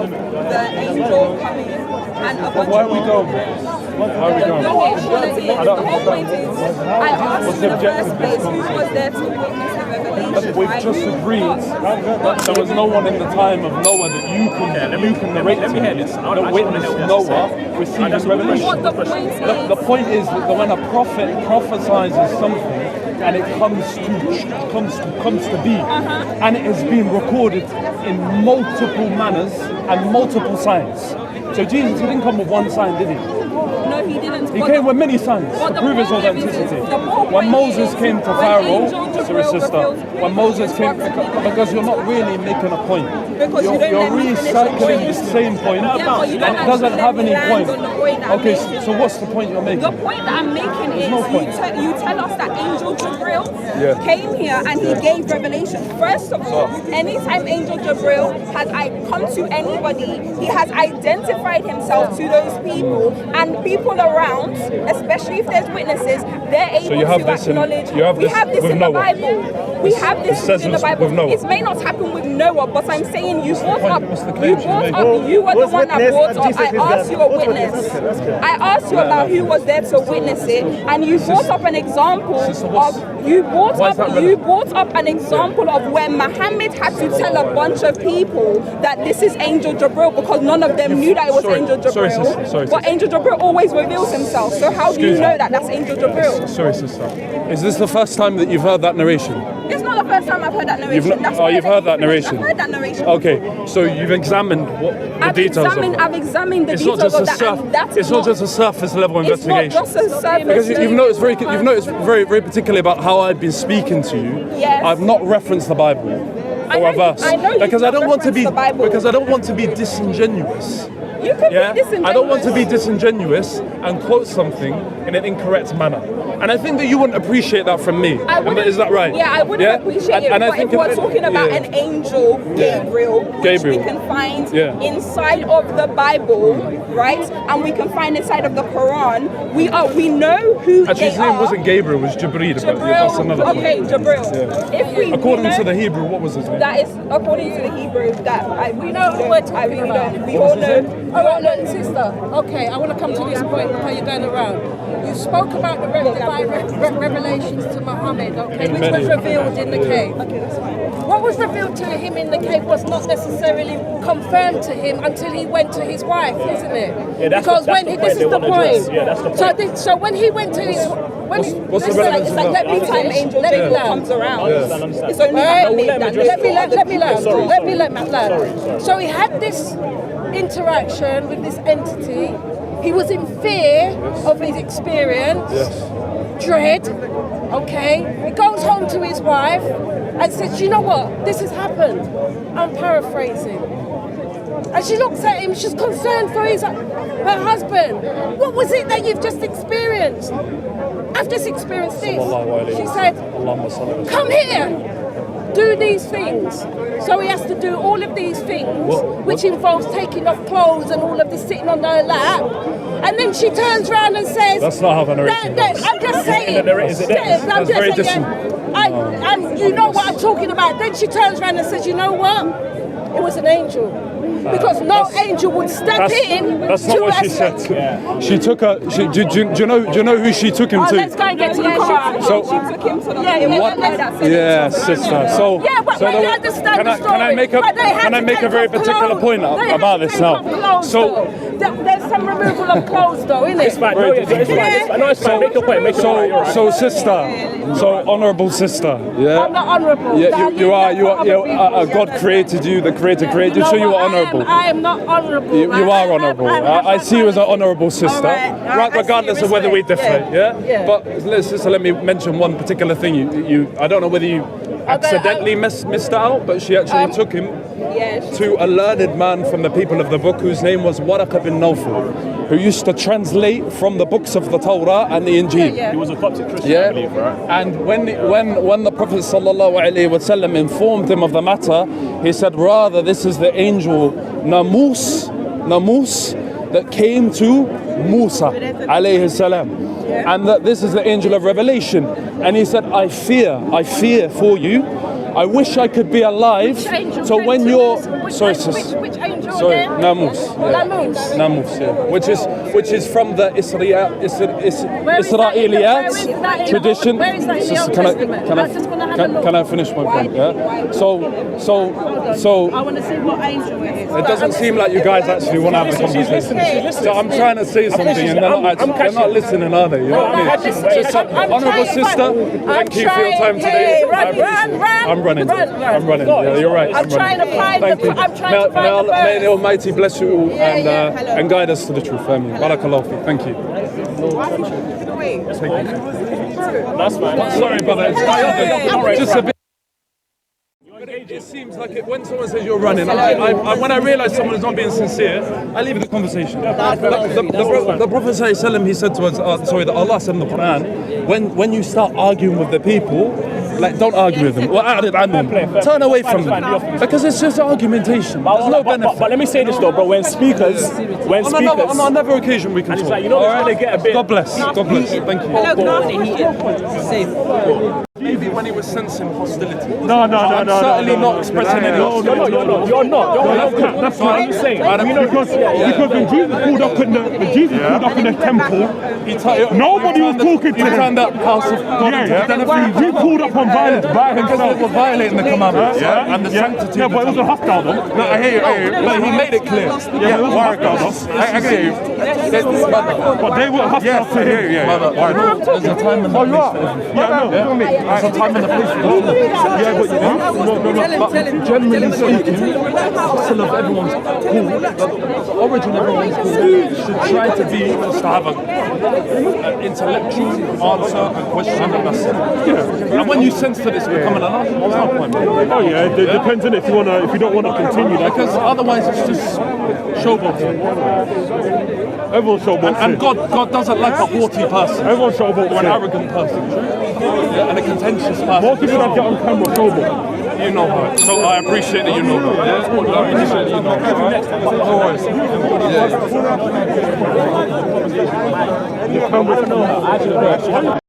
of the angel coming and a bunch Where of are we going? Where are we going? The whole point is, I asked in the first place who was there to witness the revelation. We've just agreed that there was no one in the time of Noah that you can narrate to me that witnessed Noah receiving revelation. What the point is? The point is that when a prophet prophesies something and it comes to be, and it has been recorded in multiple manners and multiple signs. So Jesus, he didn't come with one sign, did he? No, he didn't. He came with many signs to prove his authenticity. When Moses came to Pharaoh, when Moses came, because you're not really making a point. You're recycling the same point, and it doesn't have any point. Okay, so what's the point you're making? The point that I'm making is you tell us that Angel Gabriel came here and he gave revelation. First of all, anytime Angel Gabriel has come to anybody, he has identified himself to those people, and people around, especially if there's witnesses, they're able to acknowledge. We have this in the Bible. We have this in the Bible. It may not happen with Noah, but I'm saying you were the one that brought up. I asked you a witness. I asked you about who was there to witness it, and you brought up an example of you brought up an example of where Muhammad had to tell a bunch of people that this is Angel Gabriel because none of them knew that it was Angel Gabriel. But Angel Gabriel always reveals himself. So how do you know that that's Angel Gabriel? Sorry, sister. Is this the first time that you've heard that narration? It's not the first time I've heard that narration. You've heard that narration? I've heard that narration. Okay, so you've examined the details of it. I've examined the details of that. It's not just a surface level investigation. It's not just a surface because you've noticed very particularly about how I've been speaking to you. Yes. I've not referenced the Bible or a verse. I know because I don't want to be disingenuous. disingenuous. You could be disingenuous. I don't want to be disingenuous and quote something in an incorrect manner. And I think that you wouldn't appreciate that from me. Is that right? Yeah, I wouldn't appreciate it. But if we're talking about an angel, Gabriel, which we can find inside of the Bible, right? And we can find inside of the Quran, we know who actually, his name wasn't Gabriel, it was Jibreel. That's another point. Okay, Jibreel. According to the Hebrew, what was his name? That is according to the Hebrew that we know who we're talking about. We all know. All right, look, sister. Okay, I want to come to this point how you're going around. You spoke about the divine revelations to Muhammad, okay, which was revealed in the cave. Okay, that's fine. What was revealed to him in the cave was not necessarily confirmed to him until he went to his wife, isn't it? Yeah, because this is the point. Yeah, that's the point. So when he went to his what's the relevance of that? Every time Angel Gabriel comes around, it's only let me land. So he had this interaction with this entity. He was in fear of his experience, dread, okay? He goes home to his wife and says, you know what, this has happened. I'm paraphrasing. And she looks at him, she's concerned for her husband. What was it that you've just experienced? I've just experienced this. She said, come here. Do these things. So he has to do all of these things, which involves taking off clothes and all of this sitting on her lap. And then she turns around and says, that's not how the narration goes. I'm just saying. That's very distant. And you know what I'm talking about. Then she turns around and says, you know what? It was an angel. Because no angel would step in. That's not what she said. Yeah. She took her. Do you know who she took him to? Let's go and get to the Quran. So she took him to the sister. So they understand the story. Can I make a very particular point about this now? So there's some removal of clothes, though, isn't it? It's fine. It's fine. Make your point. So sister. So honourable sister. Yeah. I'm not honourable. Yeah, you are. God created you. The Creator created you, so you are honourable. I am not honourable. You are honourable. I see you as an honourable sister, right? Regardless of whether we differ. Yeah. But sister, let me mention one particular thing. You I don't know whether you accidentally missed out, but she actually took him to a learned man from the people of the book whose name was Waraq bin Nawfal, who used to translate from the books of the Torah and the Injil. He was a Coptic Christian, I believe, right? And when the Prophet ﷺ informed him of the matter, he said, rather, this is the angel Namus, that came to Musa alayhi salam. And that this is the angel of revelation. And he said, I fear for you I wish I could be alive. So when you're, sorry, sis. Which angel Sorry, again? Namus. Yeah. Namus, yeah. Which is from the Israeliyat tradition. Where is that in the Old Testament? Can I finish my point? Yeah. So. I want to see what angel it is. It doesn't seem like you guys actually want to have a conversation. So I'm trying to say something and they're not listening, are they? You know what I mean? So, honourable sister, thank you for your time today. I'm running. Yeah, you're right. I'm trying to find the May the Almighty bless you all and guide us to the truth. Barakallahu fi. Thank you. That's fine. Sorry, brother. Just a bit. It seems like when someone says you're running, when I realise someone is not being sincere, I leave the conversation. The Prophet ﷺ, he said to us, that Allah said in the Quran, when you start arguing with the people, like don't argue with them, turn away from them, because it's just argumentation. There's no benefit. But let me say this though, bro. When speakers, on another occasion we can talk. Like, you know, they're trying to get a bit. God bless. Thank you. Maybe when he was sensing hostility. No. Certainly not expressing any hostility. You're not. That's what I'm saying. Because when Jesus pulled up in the temple, nobody was talking to him. He turned that house of God. He pulled up on violence by Because himself. they were violating the commandments and the sanctity. Yeah, but it wasn't hostile though. No, I hear you. But he made it clear. Yeah, it wasn't hostile though. I hear you. But they were hostile to him. There's a time and a place for everything. There's a time and a place for everything. But generally speaking, hustle of everyone's cool. The origin of everyone's cool should try to be just to have an intellectual answer and question, and that's it. And when you sense that it's becoming an argument, there's no point. Oh yeah, it depends on if you don't want to continue that. Because otherwise it's just showboating. Everyone's showboating. And God doesn't like a haughty person. Everyone's showboating. Or an arrogant person. Yeah, and a contentious person. Most people that get on camera showboat. You know her. So I appreciate that you know her. Yeah? I appreciate that you know her. No worries. Yeah. The camera.